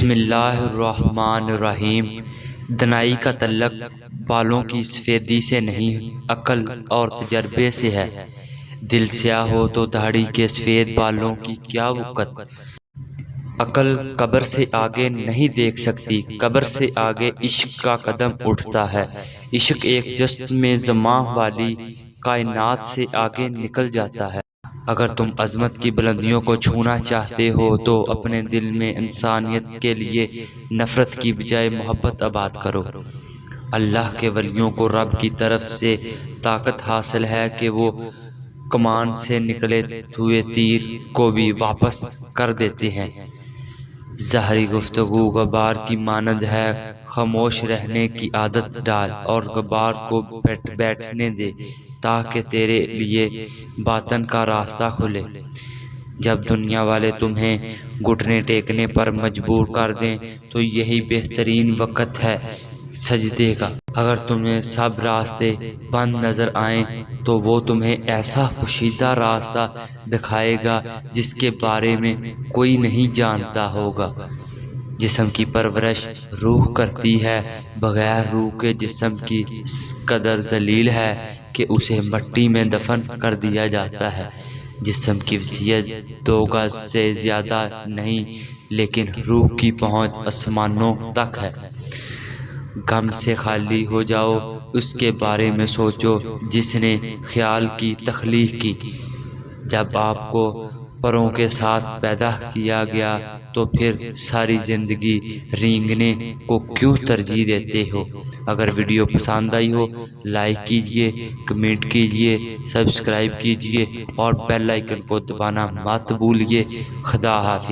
بسم اللہ الرحمن الرحیم۔ دنائی کا تعلق بالوں کی سفیدی سے نہیں، عقل اور تجربے سے ہے۔ دل سیاہ ہو تو داڑھی کے سفید بالوں کی کیا وقت۔ عقل قبر سے آگے نہیں دیکھ سکتی، قبر سے آگے عشق کا قدم اٹھتا ہے۔ عشق ایک جسم میں جمع والی کائنات سے آگے نکل جاتا ہے۔ اگر تم عظمت کی بلندیوں کو چھونا چاہتے ہو تو اپنے دل میں انسانیت کے لیے نفرت کی بجائے محبت آباد کرو۔ اللہ کے ولیوں کو رب کی طرف سے طاقت حاصل ہے کہ وہ کمان سے نکلے ہوئے تیر کو بھی واپس کر دیتے ہیں۔ ظاہری گفتگو غبار کی مانند ہے، خاموش رہنے کی عادت ڈال اور غبار کو بیٹھنے دے تاکہ تیرے لیے باطن کا راستہ کھلے۔ جب دنیا والے تمہیں گھٹنے ٹیکنے پر مجبور کر دیں تو یہی بہترین وقت ہے سجدے کا۔ اگر تمہیں سب راستے بند نظر آئیں تو وہ تمہیں ایسا پوشیدہ راستہ دکھائے گا جس کے بارے میں کوئی نہیں جانتا ہوگا۔ جسم کی پرورش روح کرتی ہے، بغیر روح کے جسم کی اس قدر ذلیل ہے کہ اسے مٹی میں دفن کر دیا جاتا ہے۔ جسم کی وسعت 2 گز سے زیادہ نہیں، لیکن روح کی پہنچ آسمانوں تک ہے۔ غم سے خالی ہو جاؤ، اس کے بارے میں سوچو جس نے خیال کی تخلیق کی۔ جب آپ کو پروں کے ساتھ پیدا کیا گیا تو پھر ساری زندگی رینگنے کو کیوں ترجیح دیتے ہو؟ اگر ویڈیو پسند آئی ہو لائک کیجئے، کمنٹ کیجئے، سبسکرائب کیجئے اور بیل آئیکن کو دبانا مت بھولیے۔ خدا حافظ۔